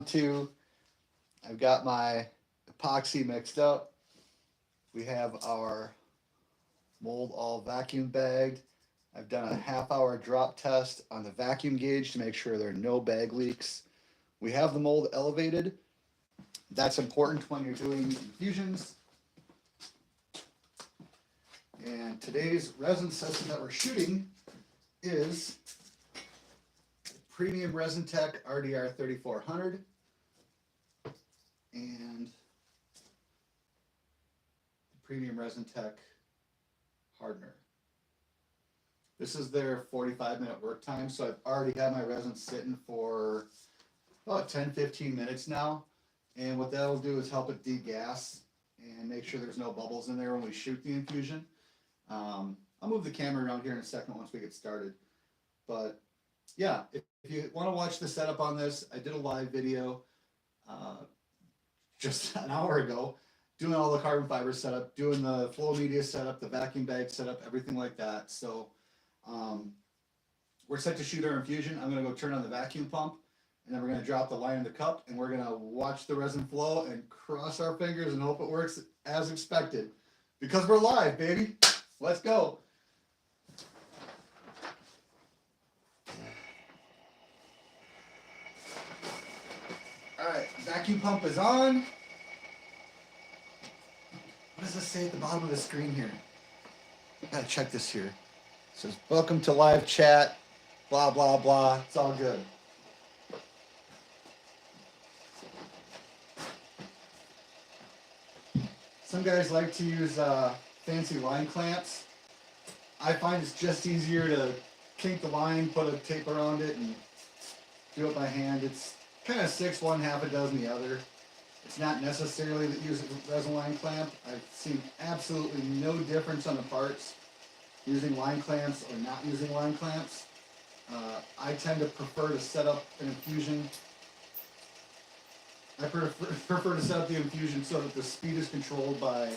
2. I've got my epoxy mixed up. We have our mold all vacuum bagged. I've done a half-hour drop test on the vacuum gauge to make sure there are no bag leaks. We have the mold elevated. That's important when you're doing infusions. And today's resin system that we're shooting is Premium Resin Tech RDR 3400 and the Premium Resin Tech Hardener. This is their 45-minute work time, so I've already had my resin sitting for about 10-15 minutes now. And what that'll do is help it degas and make sure there's no bubbles in there when we shoot the infusion. I'll move the camera around here in a second once we get started. But yeah, if you want to watch the setup on this, I did a live video just an hour ago, doing all the carbon fiber setup, doing the flow media setup, the vacuum bag setup, everything like that. So we're set to shoot our infusion. I'm going to go turn on the vacuum pump, and then we're going to drop the line in the cup, and we're going to watch the resin flow and cross our fingers and hope it works as expected. Because we're live, baby. Let's go. All right, vacuum pump is on. What does this say at the bottom of the screen here? I gotta check this here. It says, welcome to live chat, blah, blah, blah. It's all good. Some guys like to use fancy line clamps. I find it's just easier to kink the line, put a tape around it, and do it by hand. It's kind of six one, half a dozen the other. It's not necessarily that use a resin line clamp. I've seen absolutely no difference on the parts using line clamps or not using line clamps. I tend to prefer to set up an infusion. I prefer to set up the infusion so that the speed is controlled by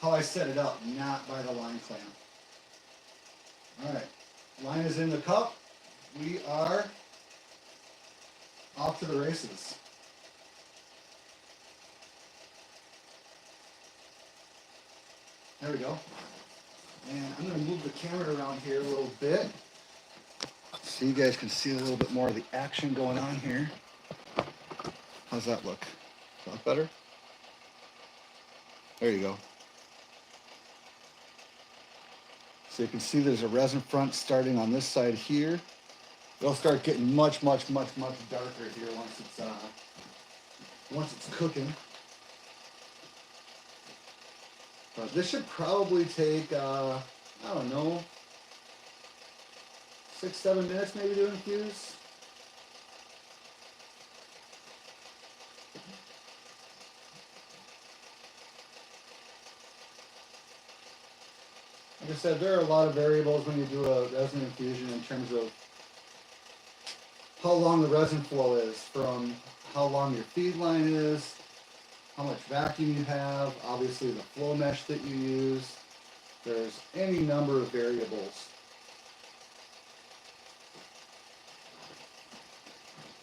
how I set it up, not by the line clamp. All right, line is in the cup. We are off to the races. There we go. And I'm going to move the camera around here a little bit so you guys can see a little bit more of the action going on here. How's that look? Does that look better? There you go. So you can see there's a resin front starting on this side here. It'll start getting much, much, much, much darker here once it's cooking. But this should probably take, I don't know, 6-7 minutes maybe to infuse. Like I said, there are a lot of variables when you do a resin infusion in terms of how long the resin flow is, from how long your feed line is, how much vacuum you have, obviously the flow mesh that you use. There's any number of variables.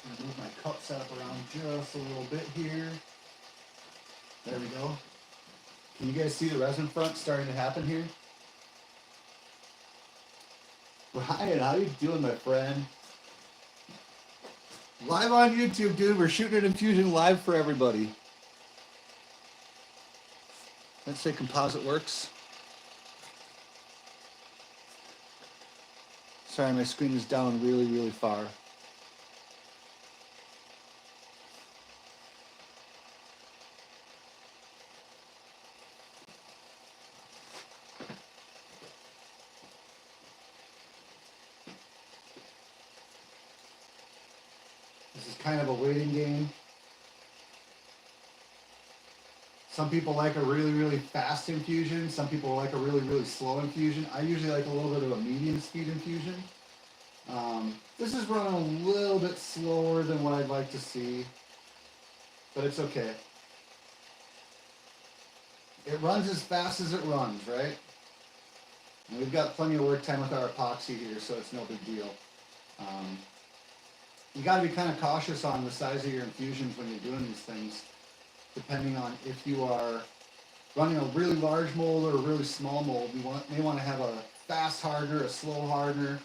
I'm gonna move my cup setup around just a little bit here. There we go. Can you guys see the resin front starting to happen here? Ryan, how you doing, my friend? Live on YouTube, dude. We're shooting an infusion live for everybody. Let's say composite works. Sorry, my screen is down really, really far. This is kind of a waiting game. Some people like a really, really fast infusion. Some people like a really, really slow infusion. I usually like a little bit of a medium speed infusion. This is running a little bit slower than what I'd like to see, but it's okay. It runs as fast as it runs, right? And we've got plenty of work time with our epoxy here, so it's no big deal. you got to be kind of cautious on the size of your infusions when you're doing these things, depending on if you are running a really large mold or a really small mold. You may want to have a fast hardener, a slow hardener.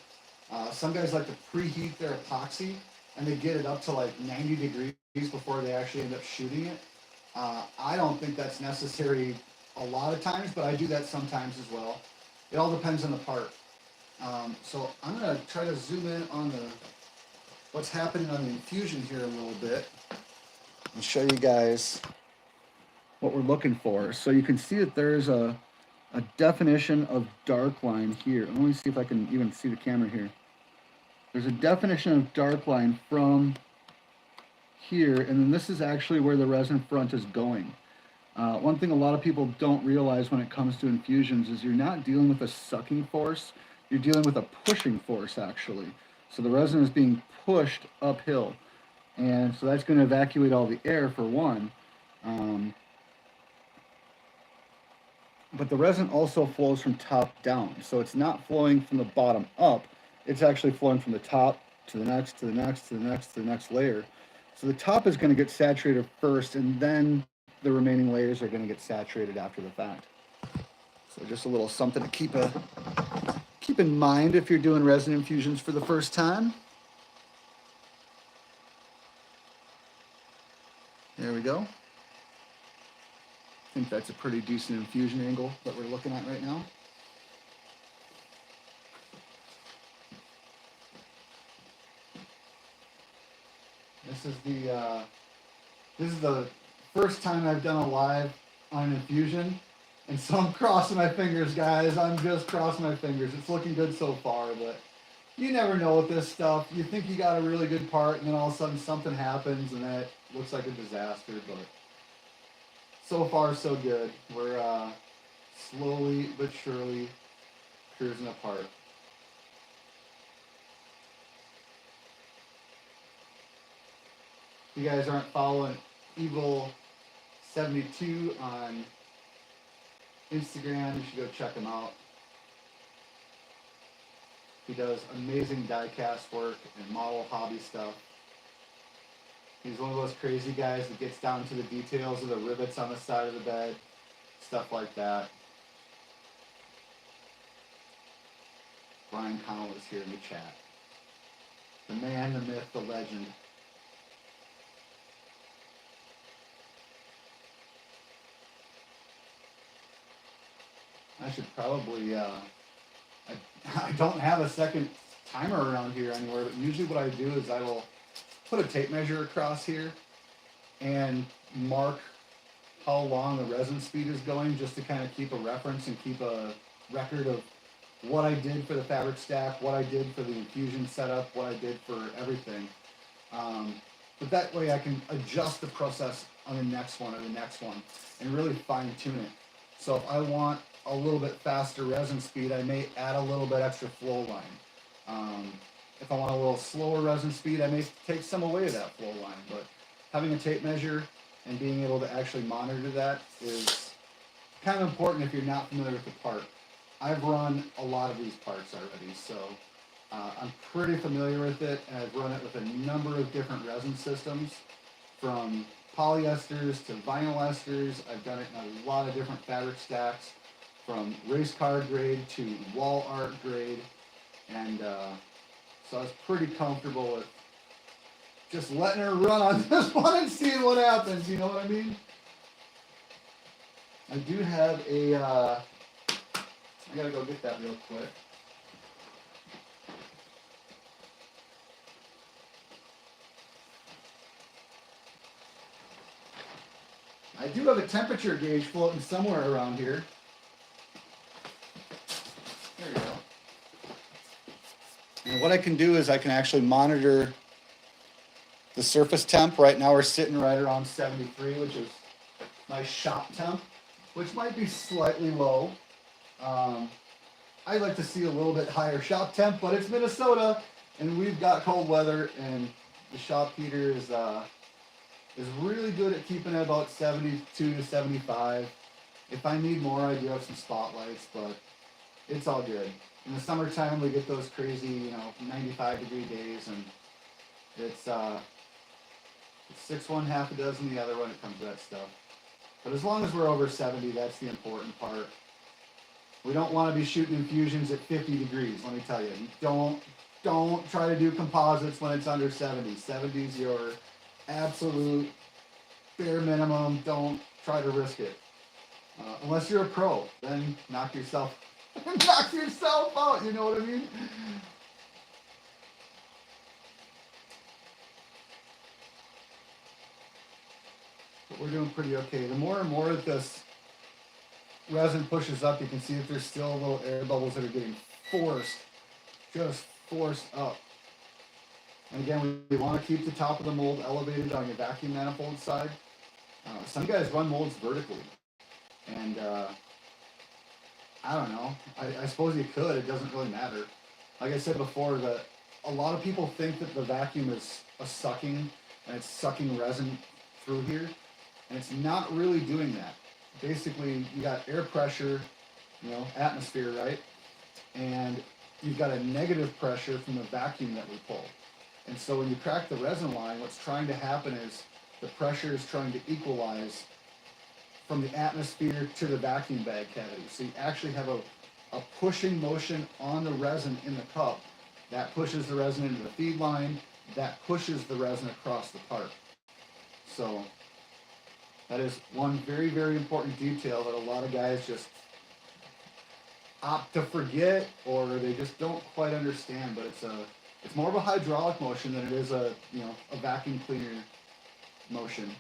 Some guys like to preheat their epoxy and they get it up to like 90 degrees before they actually end up shooting it. I don't think that's necessary a lot of times, but I do that sometimes as well. It all depends on the part. So I'm going to try to zoom in on what's happening on the infusion here a little bit and show you guys what we're looking for. So you can see that there's a definition of dark line here. Let me see if I can even see the camera here. There's a definition of dark line from here, and then this is actually where the resin front is going. One thing a lot of people don't realize when it comes to infusions is you're not dealing with a sucking force, you're dealing with a pushing force actually. So the resin is being pushed uphill, and so that's going to evacuate all the air for one. But the resin also flows from top down, so it's not flowing from the bottom up, it's actually flowing from the top to the next, to the next, to the next, to the next layer. So the top is going to get saturated first, and then the remaining layers are going to get saturated after the fact. So just a little something to keep in mind if you're doing resin infusions for the first time. There we go. I think that's a pretty decent infusion angle that we're looking at right now. This is the first time I've done a live on an infusion, and so I'm crossing my fingers, guys. I'm just crossing my fingers. It's looking good so far, but you never know with this stuff. You think you got a really good part, and then all of a sudden something happens, and that looks like a disaster, but so far, so good. We're slowly but surely cruising apart. If you guys aren't following Evil72 on Instagram, you should go check him out. He does amazing die-cast work and model hobby stuff. He's one of those crazy guys that gets down to the details of the rivets on the side of the bed, stuff like that. Brian Connell is here in the chat. The man, the myth, the legend. I should probably, I don't have a second timer around here anywhere, but usually what I do is I will put a tape measure across here and mark how long the resin speed is going, just to kind of keep a reference and keep a record of what I did for the fabric stack, what I did for the infusion setup, what I did for everything. But that way I can adjust the process on the next one or the next one and really fine tune it. So if I want a little bit faster resin speed, I may add a little bit extra flow line. If I want a little slower resin speed, I may take some away of that flow line. But having a tape measure and being able to actually monitor that is kind of important if you're not familiar with the part. I've run a lot of these parts already, so I'm pretty familiar with it, and I've run it with a number of different resin systems, from polyesters to vinyl esters. I've done it in a lot of different fabric stacks, from race car grade to wall art grade, and so I was pretty comfortable with just letting her run on this one and seeing what happens, you know what I mean? I do have a, I gotta go get that real quick. I do have a temperature gauge floating somewhere around here. There you go. And what I can do is I can actually monitor the surface temp. Right now we're sitting right around 73, which is my shop temp, which might be slightly low. I'd like to see a little bit higher shop temp, but it's Minnesota and we've got cold weather, and the shop heater is really good at keeping it about 72 to 75. If I need more, I do have some spotlights, but it's all good. In the summertime, we get those crazy, 95-degree days, and It's 6 one, half a dozen the other when it comes to that stuff. But as long as we're over 70, that's the important part. We don't want to be shooting infusions at 50 degrees, let me tell you. Don't try to do composites when it's under 70. 70 is your absolute bare minimum. Don't try to risk it. Unless you're a pro, then knock yourself out, you know what I mean? But we're doing pretty okay. The more and more that this resin pushes up, you can see that there's still little air bubbles that are getting just forced up. And again, we want to keep the top of the mold elevated on your vacuum manifold side. Some guys run molds vertically. And I don't know. I suppose you could. It doesn't really matter. Like I said before, a lot of people think that the vacuum is a sucking, and it's sucking resin through here. And it's not really doing that. Basically, you got air pressure, atmosphere, right? And you've got a negative pressure from the vacuum that we pull. And so when you crack the resin line, what's trying to happen is the pressure is trying to equalize from the atmosphere to the vacuum bag cavity. So you actually have a pushing motion on the resin in the cup. That pushes the resin into the feed line. That pushes the resin across the part. So that is one very, very important detail that a lot of guys just opt to forget, or they just don't quite understand. But it's more of a hydraulic motion than it is a vacuum cleaner motion.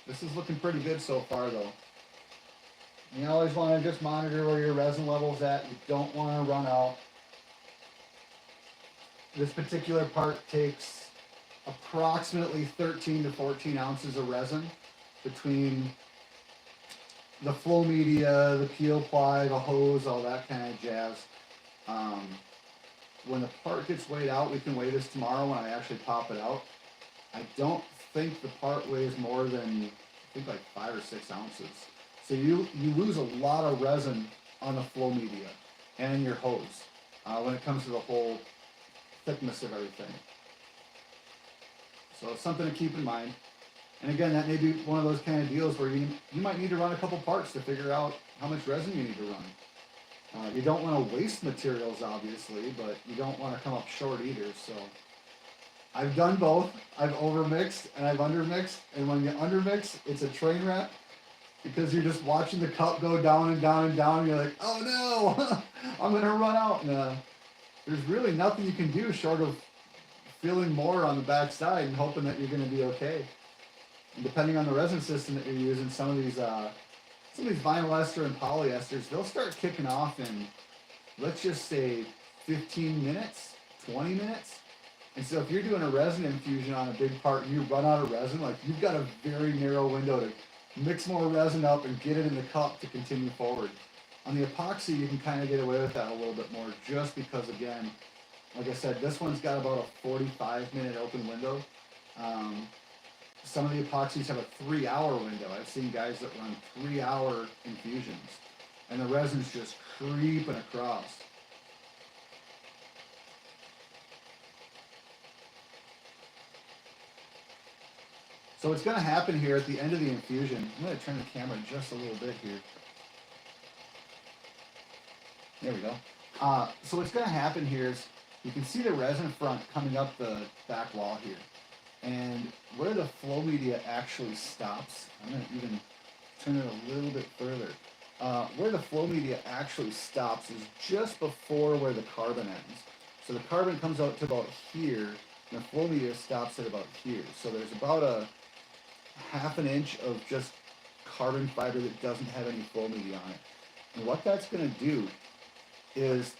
This is looking pretty good so far, though. You always want to just monitor where your resin level's at. You don't want to run out. This particular part takes approximately 13 to 14 ounces of resin between the flow media, the peel ply, the hose, all that kind of jazz. When the part gets weighed out, we can weigh this tomorrow when I actually pop it out. I don't think the part weighs more than, like 5 or 6 ounces. So you lose a lot of resin on the flow media and your hose when it comes to the whole thickness of everything. So it's something to keep in mind. And again, that may be one of those kind of deals where you might need to run a couple parts to figure out how much resin you need to run. You don't want to waste materials, obviously, but you don't want to come up short either. So I've done both. I've overmixed and I've undermixed. And when you undermix, it's a train wreck because you're just watching the cup go down and down and down. And you're like, oh no, I'm going to run out. And there's really nothing you can do short of filling more on the back side and hoping that you're going to be okay. And depending on the resin system that you're using, some of these vinyl ester and polyesters, they'll start kicking off in, let's just say, 15 minutes, 20 minutes. And so if you're doing a resin infusion on a big part and you run out of resin, like you've got a very narrow window to mix more resin up and get it in the cup to continue forward. On the epoxy, you can kind of get away with that a little bit more just because, again, like I said, this one's got about a 45-minute open window. Some of the epoxies have a 3-hour window. I've seen guys that run 3-hour infusions, and the resin's just creeping across. So what's going to happen here at the end of the infusion, I'm going to turn the camera just a little bit here. There we go. So what's going to happen here is you can see the resin front coming up the back wall here. And where the flow media actually stops, I'm going to even turn it a little bit further. Where the flow media actually stops is just before where the carbon ends. So the carbon comes out to about here, and the flow media stops at about here. So there's about a ½ an inch of just carbon fiber that doesn't have any flow media on it. And what that's going to do is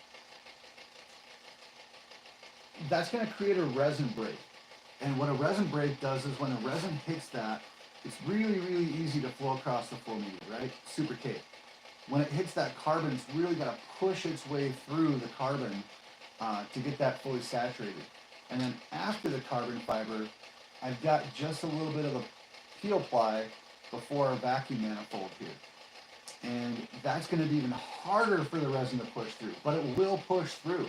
that's going to create a resin break. And what a resin break does is when a resin hits that, it's really, really easy to flow across the flow media, right? Super tape. When it hits that carbon, it's really got to push its way through the carbon to get that fully saturated. And then after the carbon fiber, I've got just a little bit of a peel ply before our vacuum manifold here. And that's going to be even harder for the resin to push through, but it will push through.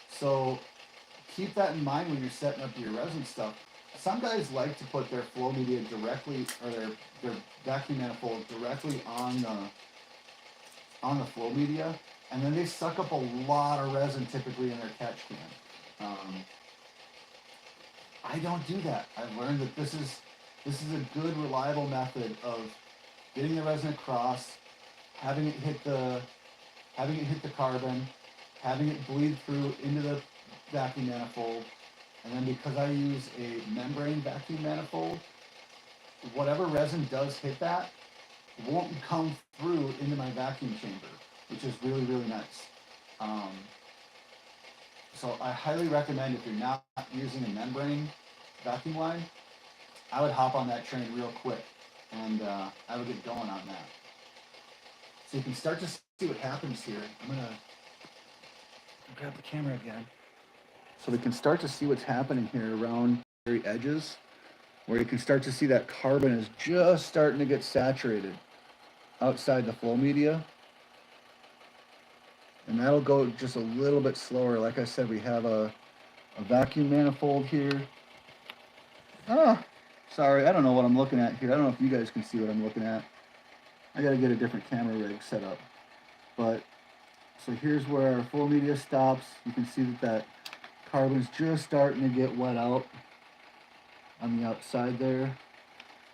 So keep that in mind when you're setting up your resin stuff. Some guys like to put their flow media directly, or their vacuum manifold directly on the flow media, and then they suck up a lot of resin typically in their catch can. I don't do that. I've learned that this is a good, reliable method of getting the resin across, having it hit the carbon, having it bleed through into the vacuum manifold, and then because I use a membrane vacuum manifold, whatever resin does hit that won't come through into my vacuum chamber, which is really, really nice. So I highly recommend, if you're not using a membrane vacuum line, I would hop on that train real quick, and I would get going on that. So you can start to see what happens here. I'm gonna grab the camera again. So we can start to see what's happening here around the very edges, where you can start to see that carbon is just starting to get saturated outside the flow media. And that'll go just a little bit slower. Like I said, we have a vacuum manifold here. Sorry, I don't know what I'm looking at here. I don't know if you guys can see what I'm looking at. I gotta get a different camera rig set up. But, so here's where our flow media stops. You can see that carbon's just starting to get wet out on the outside there.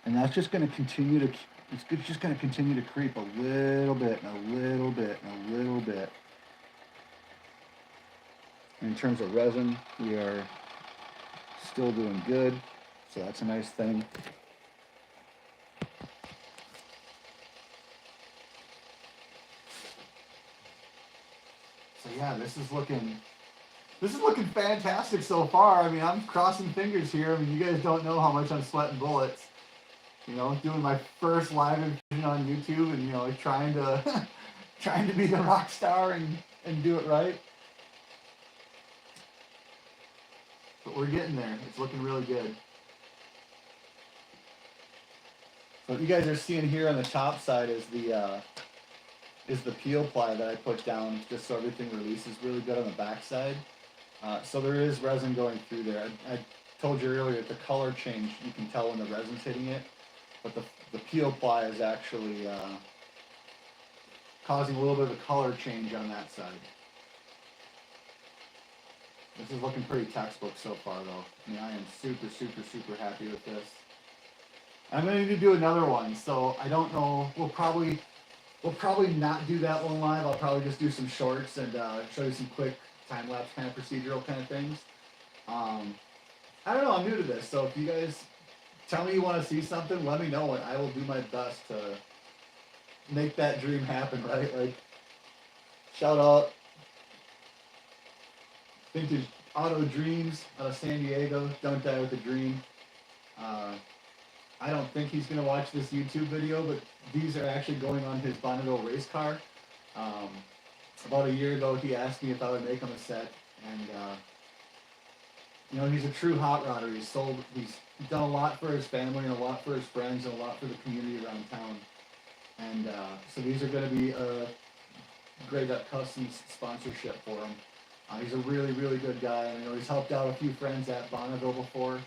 And that's just gonna continue to, it's just gonna continue to creep a little bit, and a little bit, and a little bit. In terms of resin, we are still doing good, so that's a nice thing. So yeah, this is looking fantastic so far. I mean, I'm crossing fingers here. I mean, you guys don't know how much I'm sweating bullets. You know, doing my first live infusion on YouTube, and you know, trying to trying to be the rock star and do it right. But we're getting there. It's looking really good. So what you guys are seeing here on the top side is the peel ply that I put down, just so everything releases really good on the back side. So there is resin going through there. I told you earlier, the color change, you can tell when the resin's hitting it, but the peel ply is actually causing a little bit of a color change on that side. This is looking pretty textbook so far, though. I mean, I am super, super, super happy with this. I'm going to need to do another one, so I don't know. We'll probably not do that one live. I'll probably just do some shorts and show you some quick time-lapse kind of procedural kind of things. I don't know. I'm new to this, so if you guys tell me you want to see something, let me know, and I will do my best to make that dream happen, right? Like, shout out Vintage Auto Dreams out of San Diego. Don't die with a dream. I don't think he's going to watch this YouTube video, but these are actually going on his Bonneville race car. About a year ago, he asked me if I would make him a set, and you know, he's a true hot rodder. He's done a lot for his family, and a lot for his friends, and a lot for the community around town. And so these are going to be a great custom sponsorship for him. He's a really, really good guy. I know he's helped out a few friends at Bonneville before.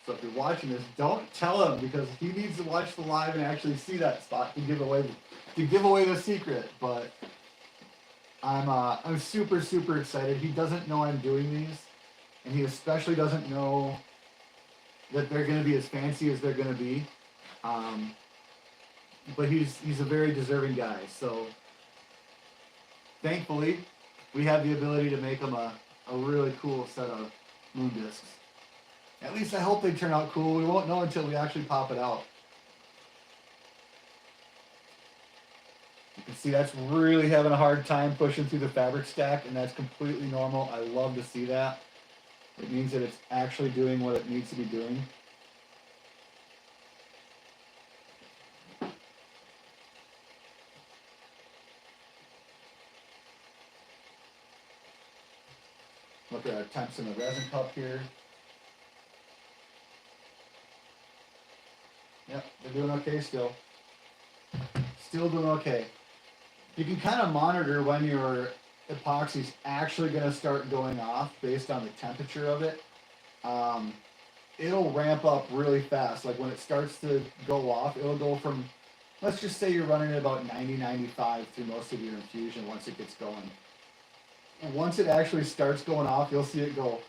So if you're watching this, don't tell him, because he needs to watch the live and actually see that spot to give away the secret. But I'm super, super excited. He doesn't know I'm doing these, and he especially doesn't know that they're going to be as fancy as they're going to be. But he's a very deserving guy. So thankfully, we have the ability to make him a really cool set of moon discs. At least I hope they turn out cool. We won't know until we actually pop it out. You can see that's really having a hard time pushing through the fabric stack, and that's completely normal. I love to see that. It means that it's actually doing what it needs to be doing. Look at our temps in the resin cup here. Yep, they're doing okay still. Still doing okay. You can kind of monitor when your epoxy's actually going to start going off based on the temperature of it. It'll ramp up really fast. Like when it starts to go off, it'll go from, let's just say you're running at about 90, 95 through most of your infusion once it gets going. And once it actually starts going off, you'll see it go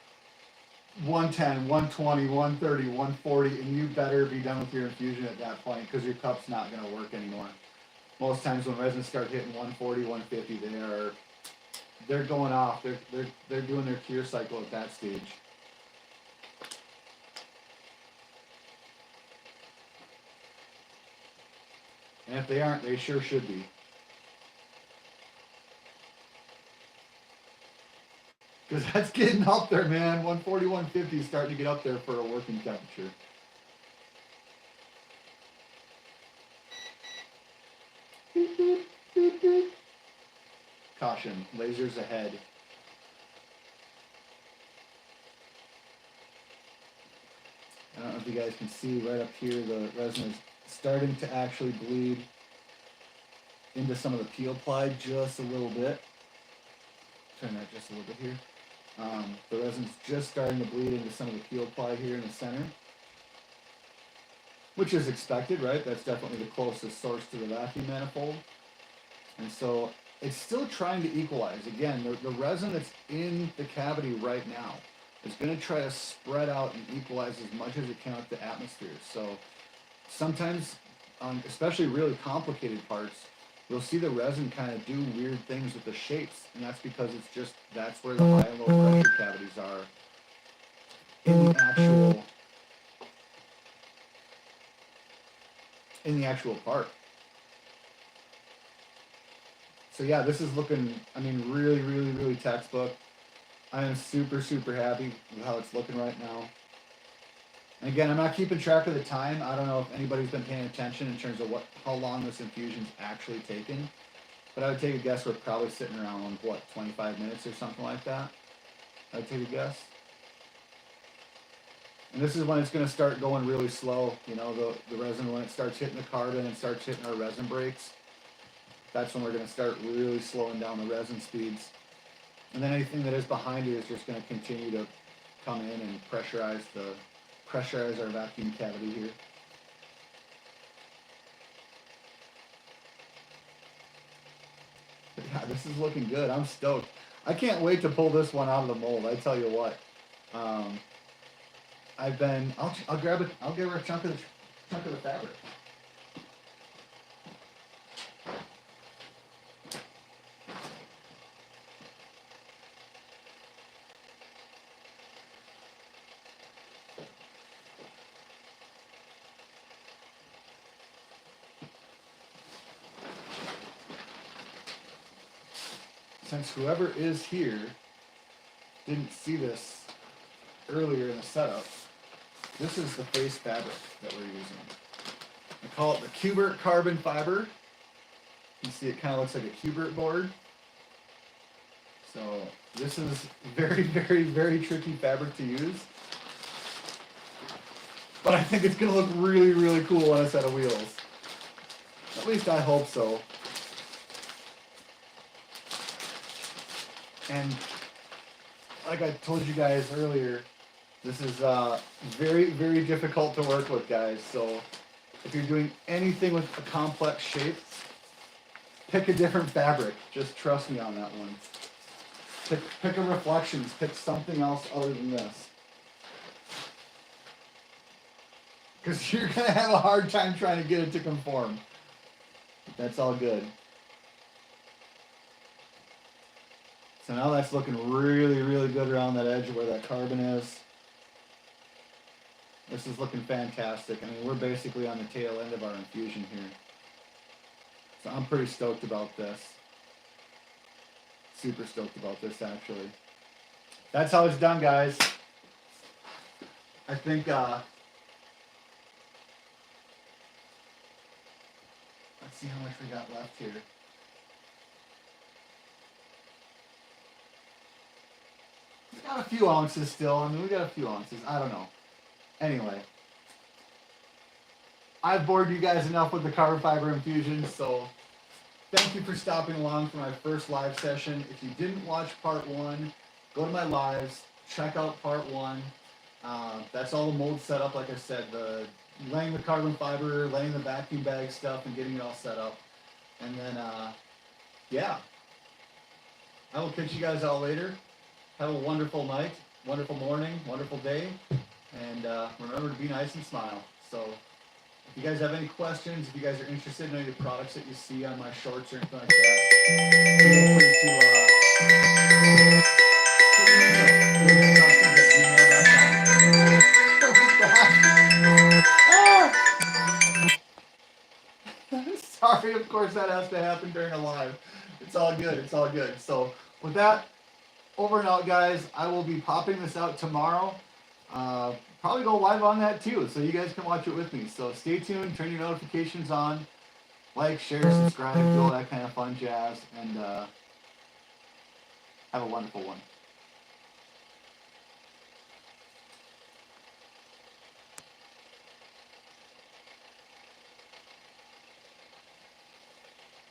110, 120, 130, 140, and you better be done with your infusion at that point because your cup's not going to work anymore. Most times when resins start hitting 140, 150, they're going off. They're doing their cure cycle at that stage. And if they aren't, they sure should be. Because that's getting up there, man. 140, 150 is starting to get up there for a working temperature. Beep, beep, beep, beep. Caution, lasers ahead. I don't know if you guys can see right up here, the resin is starting to actually bleed into some of the peel ply just a little bit. Turn that just a little bit here. The resin's just starting to bleed into some of the peel ply here in the center, which is expected, right? That's definitely the closest source to the vacuum manifold. And so it's still trying to equalize. Again, the resin that's in the cavity right now is going to try to spread out and equalize as much as it can with the atmosphere. So sometimes, especially really complicated parts, you'll see the resin kind of do weird things with the shapes, and that's because that's where the high and low pressure cavities are in the actual part. So yeah, this is looking, I mean, really, really, really textbook. I am super, super happy with how it's looking right now. And again, I'm not keeping track of the time. I don't know if anybody's been paying attention in terms of how long this infusion's actually taken. But I would take a guess we're probably sitting around, 25 minutes or something like that? I would take a guess. And this is when it's going to start going really slow. You know, the resin, when it starts hitting the carbon and starts hitting our resin brakes, that's when we're going to start really slowing down the resin speeds. And then anything that is behind it is just going to continue to come in and pressurize our vacuum cavity here. But yeah, this is looking good. I'm stoked. I can't wait to pull this one out of the mold. I tell you what. I'll give her a chunk of the fabric. Since whoever is here didn't see this earlier in the setup, this is the face fabric that we're using. I call it the Cubert carbon fiber. You can see it kind of looks like a Cubert board. So this is very, very, very tricky fabric to use. But I think it's going to look really, really cool on a set of wheels. At least I hope so. And like I told you guys earlier, this is very, very difficult to work with, guys. So if you're doing anything with a complex shape, pick a different fabric. Just trust me on that one. Pick a reflections. Pick something else other than this. Because you're going to have a hard time trying to get it to conform. But that's all good. So now that's looking really, really good around that edge where that carbon is. This is looking fantastic. I mean, we're basically on the tail end of our infusion here. So I'm pretty stoked about this. Super stoked about this, actually. That's how it's done, guys. I think, let's see how much we got left here. We got a few ounces still. I mean, we got a few ounces. I don't know. Anyway. I've bored you guys enough with the carbon fiber infusion, so thank you for stopping along for my first live session. If you didn't watch part 1, go to my lives, check out part 1. That's all the mold set up, like I said, the laying the carbon fiber, laying the vacuum bag stuff, and getting it all set up. And then, yeah, I will catch you guys all later. Have a wonderful night, wonderful morning, wonderful day, and remember to be nice and smile. So if you guys have any questions, if you guys are interested in any of the products that you see on my shorts or anything like that, feel free to sorry, of course that has to happen during a live. It's all good. It's all good. So with that, over and out, guys. I will be popping this out tomorrow. Probably go live on that too, so you guys can watch it with me. So stay tuned, turn your notifications on, like, share, subscribe, do all that kind of fun jazz, and have a wonderful one.